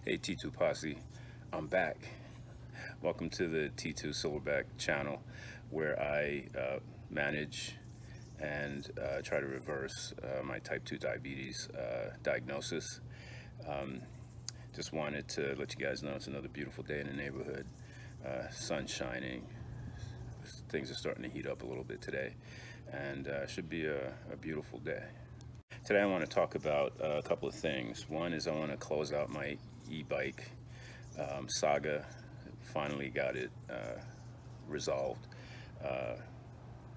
Hey T2 Posse, I'm back. Welcome to the T2 Silverback channel where I manage and try to reverse my type 2 diabetes diagnosis. Um, just wanted to let you guys know it's another beautiful day in the neighborhood. Sun shining. Things are starting to heat up a little bit today and should be a beautiful day. Today I want to talk about a couple of things. One is I want to close out my e-bike saga. Finally got it resolved, uh,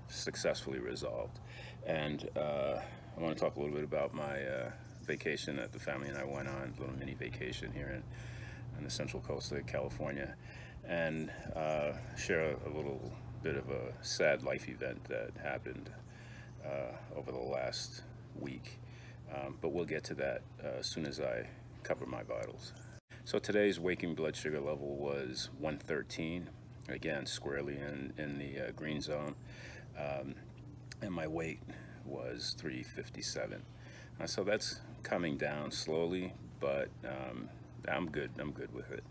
successfully resolved. And I want to talk a little bit about my vacation that the family and I went on, a little mini vacation here on the central coast of California, and share a little bit of a sad life event that happened over the last week. But we'll get to that as soon as I cover my vitals. So today's waking blood sugar level was 113, again squarely in the green zone, and my weight was 357. So that's coming down slowly, but I'm good. I'm good with it.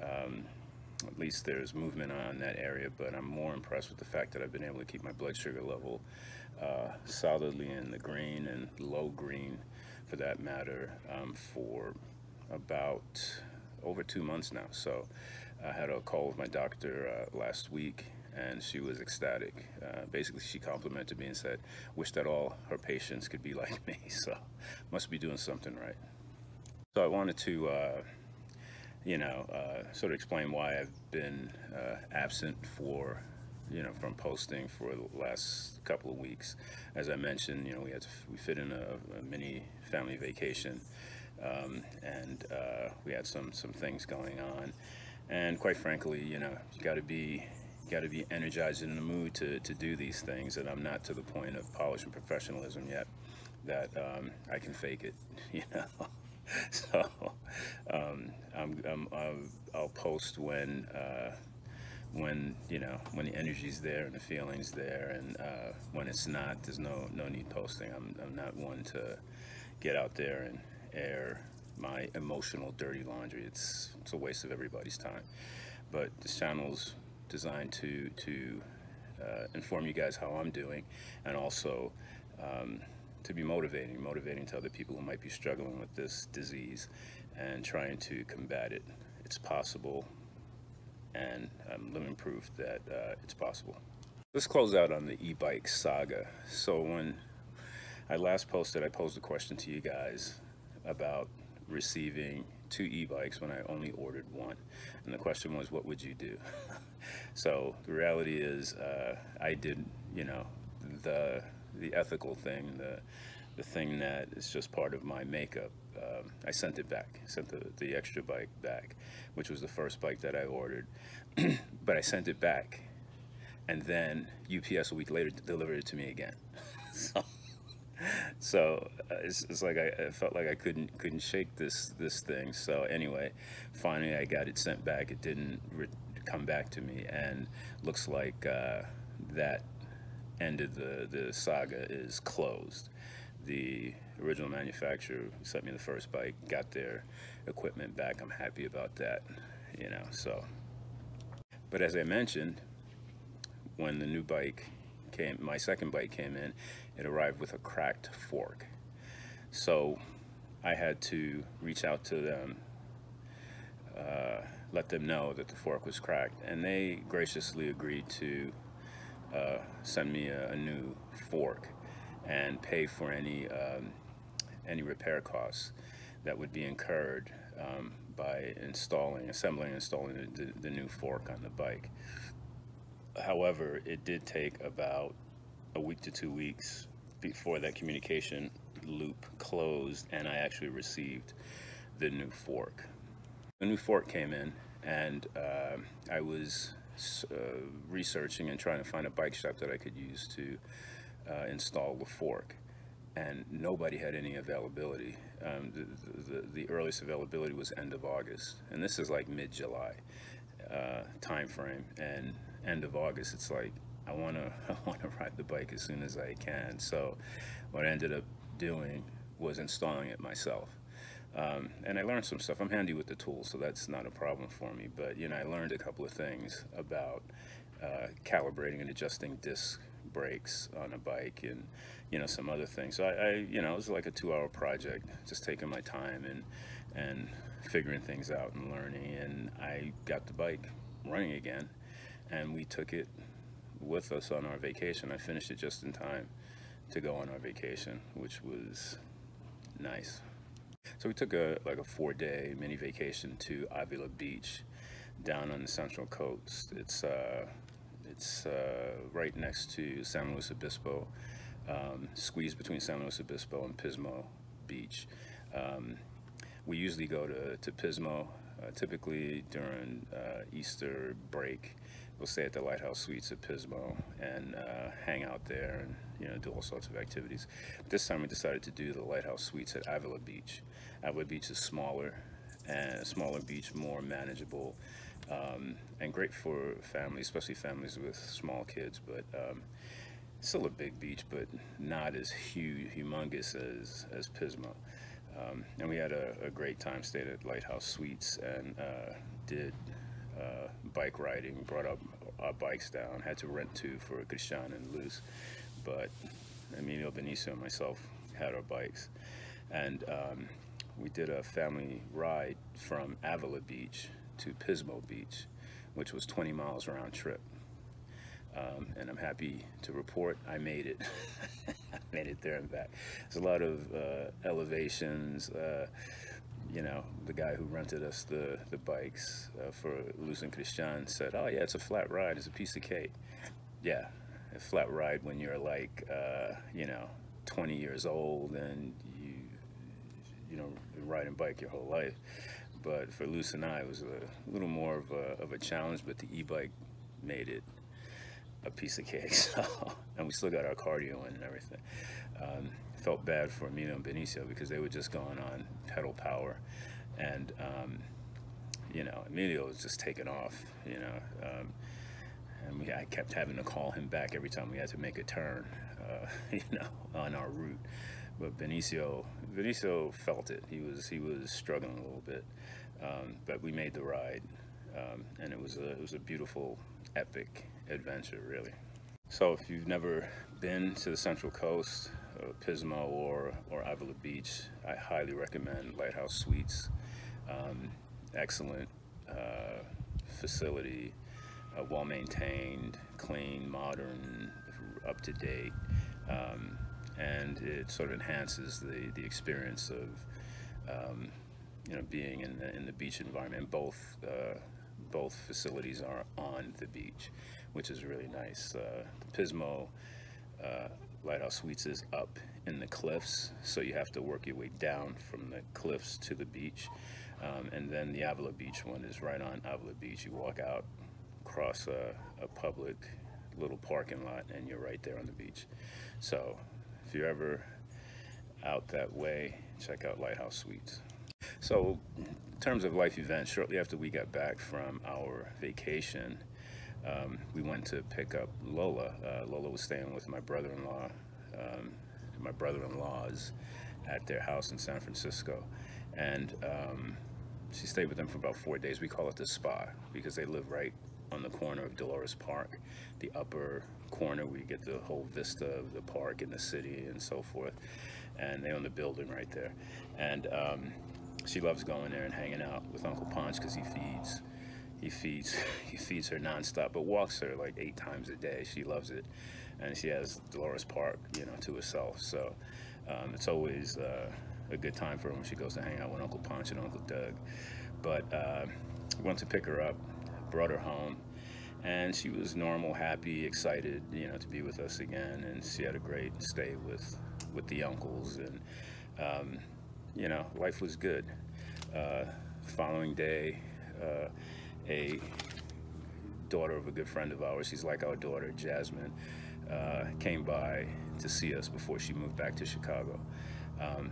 At least there's movement on that area, but I'm more impressed with the fact that I've been able to keep my blood sugar level solidly in the green and low green, for that matter, for about over 2 months now. So I had a call with my doctor last week, and she was ecstatic. Basically, she complimented me and said, wish that all her patients could be like me. So must be doing something right. So I wanted to sort of explain why I've been absent from posting for the last couple of weeks. As I mentioned, we fit in a mini family vacation, and we had some things going on, and quite frankly, you got to be energized and in the mood to do these things, and I'm not to the point of polish and professionalism yet that I can fake it, So I'll post when the energy's there and the feeling's there, and when it's not, there's no need posting. I'm not one to get out there and air my emotional dirty laundry. It's a waste of everybody's time. But this channel's designed to inform you guys how I'm doing, and also to be motivating to other people who might be struggling with this disease and trying to combat it. It's possible, and I'm living proof that it's possible. Let's close out on the e-bike saga. So when I last posted, I posed a question to you guys about receiving 2 e-bikes when I only ordered 1, and the question was, what would you do? So the reality is, I did the ethical thing, the thing that is just part of my makeup. I sent it back, sent the extra bike back, which was the first bike that I ordered. But I sent it back, and then UPS a week later delivered it to me again. So it's like I felt like I couldn't shake this thing. So anyway, finally I got it sent back. It didn't come back to me, and looks like that end of the saga is closed. The original manufacturer sent me the first bike, got their equipment back. I'm happy about that, so. But as I mentioned, when the new bike came, my second bike came in, it arrived with a cracked fork. So I had to reach out to them, let them know that the fork was cracked, and they graciously agreed to send me a new fork and pay for any repair costs that would be incurred by assembling and installing the new fork on the bike. However, it did take about a week to 2 weeks before that communication loop closed, and I actually received the new fork. The new fork came in, and I was researching and trying to find a bike shop that I could use to install the fork, and nobody had any availability. The earliest availability was end of August, and this is like mid-July time frame, and end of August, it's like I want to ride the bike as soon as I can. So what I ended up doing was installing it myself. And I learned some stuff. I'm handy with the tools, so that's not a problem for me. But, you know, I learned a couple of things about calibrating and adjusting disc brakes on a bike, and, you know, some other things. So you know, it was like a 2-hour project, just taking my time and figuring things out and learning. And I got the bike running again, and we took it with us on our vacation. I finished it just in time to go on our vacation, which was nice. So we took a 4-day mini vacation to Avila Beach down on the Central Coast. It's right next to San Luis Obispo, squeezed between San Luis Obispo and Pismo Beach. We usually go to Pismo, typically during Easter break. We'll stay at the Lighthouse Suites at Pismo and hang out there and, you know, do all sorts of activities. This time we decided to do the Lighthouse Suites at Avila Beach. Avila Beach is smaller, and a smaller beach, more manageable, and great for families, especially families with small kids. But still a big beach, but not as humongous as Pismo. And we had a great time. Stayed at Lighthouse Suites and did bike riding. Brought up our bikes down. Had to rent 2 for Christian and Luz, but Emilio, Benicio, and myself had our bikes, and we did a family ride from Avila Beach to Pismo Beach, which was 20 miles round trip. And I'm happy to report I made it. I made it there and back. There's a lot of elevations. You know, the guy who rented us the bikes for Luz and Christian said, "Oh yeah, it's a flat ride. It's a piece of cake." Yeah, a flat ride when you're like, you know, 20 years old and you know, riding bike your whole life. But for Luz and I, it was a little more of a challenge. But the e-bike made it a piece of cake. So, and we still got our cardio in and everything. Felt bad for Emilio and Benicio because they were just going on pedal power, and you know, Emilio was just taking off, you know, and I kept having to call him back every time we had to make a turn, you know, on our route. But Benicio felt it. He was struggling a little bit, but we made the ride, and it was a beautiful, epic adventure, really. So if you've never been to the Central Coast, Pismo or Avila Beach, I highly recommend Lighthouse Suites. Excellent facility, well maintained, clean, modern, up to date, and it sort of enhances the experience of you know, being in the beach environment. Both facilities are on the beach, which is really nice. The Pismo Lighthouse Suites is up in the cliffs, so you have to work your way down from the cliffs to the beach. And then the Avila Beach one is right on Avila Beach. You walk out, cross a public little parking lot, and you're right there on the beach. So if you're ever out that way, check out Lighthouse Suites. So in terms of life events, shortly after we got back from our vacation, we went to pick up Lola. Lola was staying with my brother-in-law, my brother-in-laws at their house in San Francisco. And she stayed with them for about 4 days. We call it the spa because they live right on the corner of Dolores Park, the upper corner where you get the whole vista of the park and the city and so forth. And they own the building right there. And she loves going there and hanging out with Uncle Ponch because he feeds her nonstop, but walks her like 8 times a day. She loves it, and she has Dolores Park, you know, to herself. So it's always a good time for her when she goes to hang out with Uncle Ponch and Uncle Doug. But went to pick her up, brought her home, and she was normal, happy, excited, you know, to be with us again. And she had a great stay with the uncles, and you know, life was good. Following day, a daughter of a good friend of ours, she's like our daughter, Jasmine, came by to see us before she moved back to Chicago.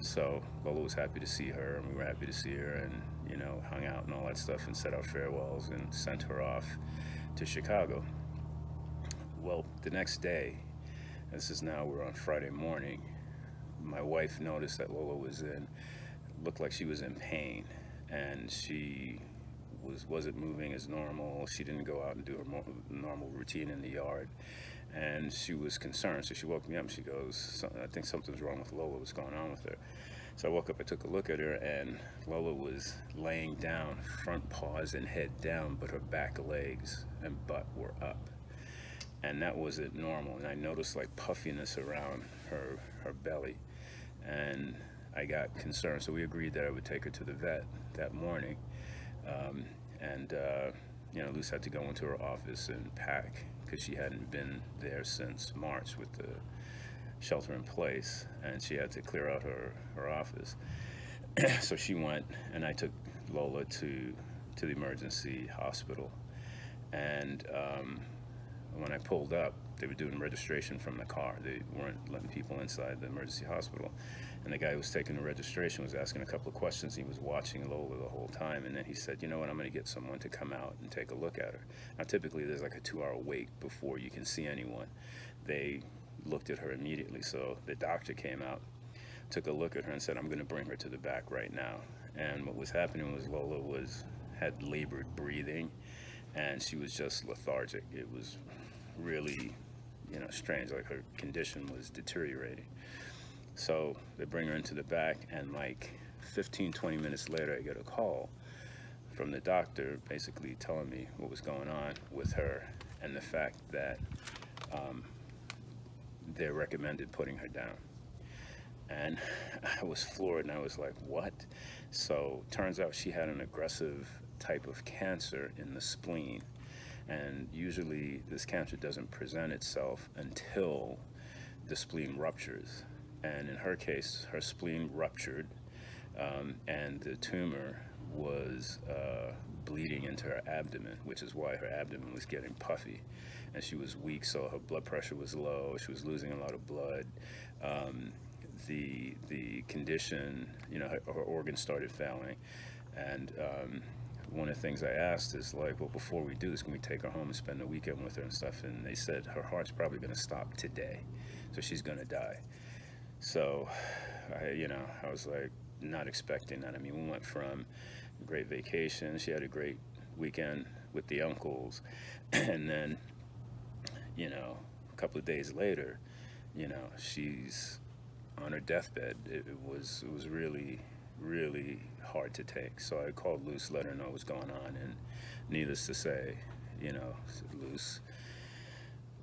So Lola was happy to see her, and we were happy to see her, and, you know, hung out and all that stuff and said our farewells and sent her off to Chicago. Well, the next day, we're on Friday morning, my wife noticed that Lola was in looked like she was in pain, and she wasn't moving as normal. She didn't go out and do her normal routine in the yard, and she was concerned. So she woke me up and she goes, I think something's wrong with Lola. What's going on with her? So I woke up, I took a look at her, and Lola was laying down, front paws and head down, but her back legs and butt were up. And that wasn't normal. And I noticed like puffiness around her belly. And I got concerned. So we agreed that I would take her to the vet that morning. You know, Luce had to go into her office and pack because she hadn't been there since March with the shelter in place, and she had to clear out her office. So she went, and I took Lola to the emergency hospital. And when I pulled up, they were doing registration from the car. They weren't letting people inside the emergency hospital. And the guy who was taking the registration was asking a couple of questions. He was watching Lola the whole time. And then he said, you know what, I'm going to get someone to come out and take a look at her. Now, typically, there's like a 2-hour wait before you can see anyone. They looked at her immediately. So the doctor came out, took a look at her and said, I'm going to bring her to the back right now. And what was happening was Lola had labored breathing, and she was just lethargic. It was really, you know, strange, like her condition was deteriorating. So they bring her into the back, and like 15-20 minutes later I get a call from the doctor basically telling me what was going on with her, and the fact that they recommended putting her down. And I was floored, and I was like, what? So turns out she had an aggressive type of cancer in the spleen. And usually this cancer doesn't present itself until the spleen ruptures. And in her case, her spleen ruptured, and the tumor was bleeding into her abdomen, which is why her abdomen was getting puffy. And she was weak, so her blood pressure was low. She was losing a lot of blood. The condition, you know, her organs started failing. And one of the things I asked is like, well, before we do this, can we take her home and spend the weekend with her and stuff? And they said her heart's probably going to stop today, so she's going to die. So, I was like not expecting that. I mean, we went from a great vacation. She had a great weekend with the uncles, and then, you know, a couple of days later, you know, she's on her deathbed. It was really, really hard to take. So I called Luce, let her know what's going on, and needless to say, you know, Luce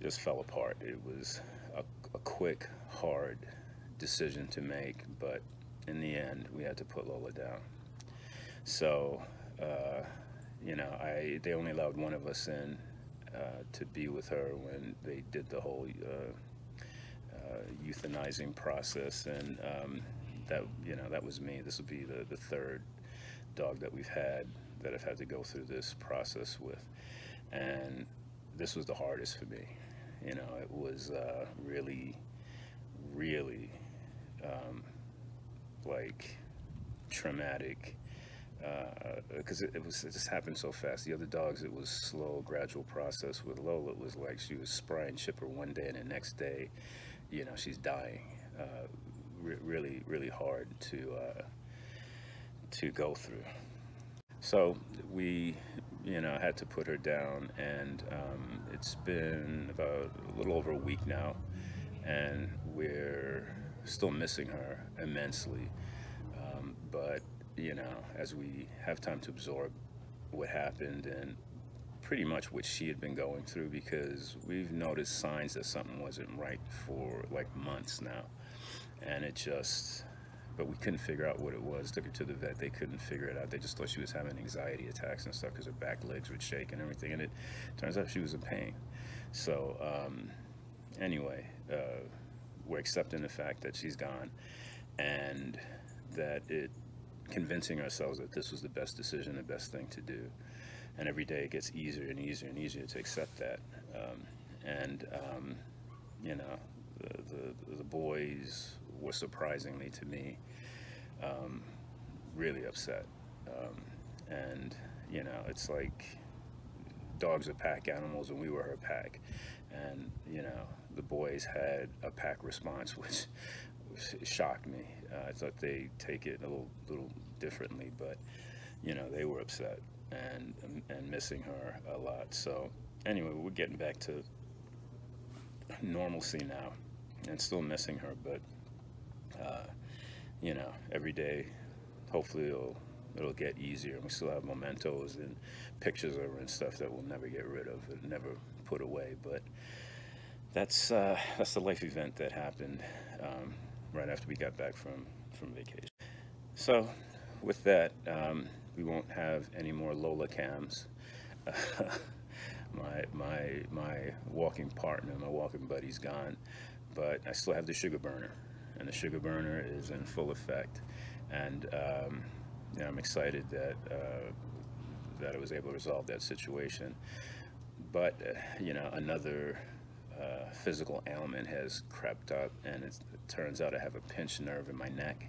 just fell apart. It was a quick, hard decision to make, but in the end, we had to put Lola down. So, you know, they only allowed one of us in to be with her when they did the whole euthanizing process, and that was me. This would be the third dog that we've had that I've had to go through this process with, and this was the hardest for me. You know, it was really, really like traumatic, because it just happened so fast. The other dogs, it was slow, gradual process. With Lola, it was like she was spry and chipper one day, and the next day, you know, she's dying. Really, really hard to go through. So we, you know, had to put her down, and it's been about a little over a week now, and we're still missing her immensely. But, you know, as we have time to absorb what happened and pretty much what she had been going through, because we've noticed signs that something wasn't right for like months now, and but we couldn't figure out what it was. Took her to the vet, they couldn't figure it out. They just thought she was having anxiety attacks and stuff because her back legs would shake and everything, and it turns out she was in pain. So anyway, we're accepting the fact that she's gone, and that convincing ourselves that this was the best decision, the best thing to do. And every day it gets easier and easier and easier to accept that. You know, the boys were, surprisingly to me, really upset. And, you know, it's like dogs are pack animals and we were her pack. And, you know, the boys had a pack response, which it shocked me. I thought they take it a little differently, but you know, they were upset and missing her a lot. So anyway, we're getting back to normalcy now, and still missing her, but you know, every day, hopefully it'll get easier. We still have mementos and pictures of her and stuff that we'll never get rid of and never put away. But that's the life event that happened right after we got back from vacation. So with that, we won't have any more Lola cams. My walking partner, my walking buddy's gone, but I still have the sugar burner, and the sugar burner is in full effect. And yeah, I'm excited that that I was able to resolve that situation. But you know, another physical ailment has crept up, and it turns out I have a pinched nerve in my neck,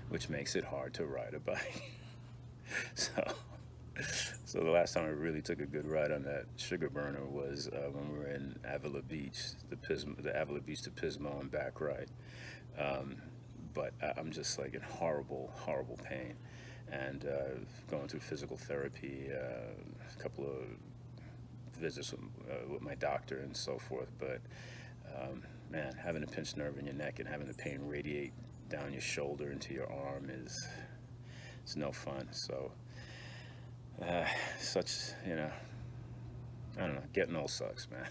which makes it hard to ride a bike. So the last time I really took a good ride on that sugar burner was when we were in Avila Beach, the Avila Beach to Pismo and back ride. But I'm just like in horrible pain, and going through physical therapy, a couple of visits with my doctor and so forth. But man, having a pinched nerve in your neck and having the pain radiate down your shoulder into your arm it's no fun. So such, you know, I don't know, getting old sucks, man.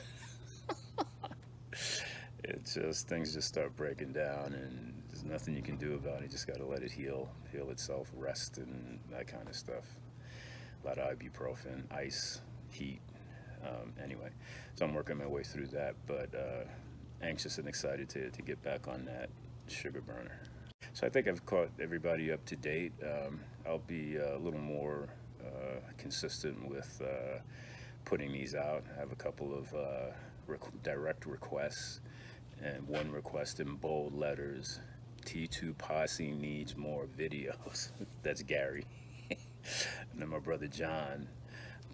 It's just, things just start breaking down, and there's nothing you can do about it. You just got to let it heal itself, rest, and that kind of stuff. A lot of ibuprofen, ice, heat. Anyway, so I'm working my way through that, but anxious and excited to get back on that sugar burner. So I think I've caught everybody up to date. I'll be a little more consistent with putting these out. I have a couple of direct requests, and one request in bold letters: T2 Posse needs more videos. That's Gary. And then my brother John: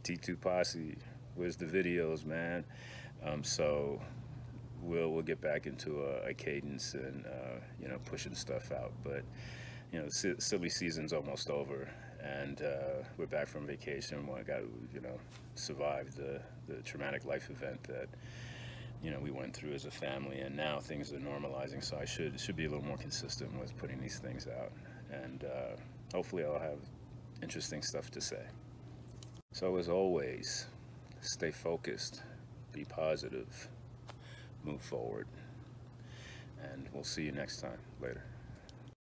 T2 Posse, where's the videos, man? So we'll get back into a cadence and you know, pushing stuff out. But you know, the silly season's almost over, and we're back from vacation. I got, you know, survived the traumatic life event that, you know, we went through as a family, and now things are normalizing. So I should be a little more consistent with putting these things out, and hopefully I'll have interesting stuff to say. So as always, stay focused, be positive, move forward, and we'll see you next time. Later.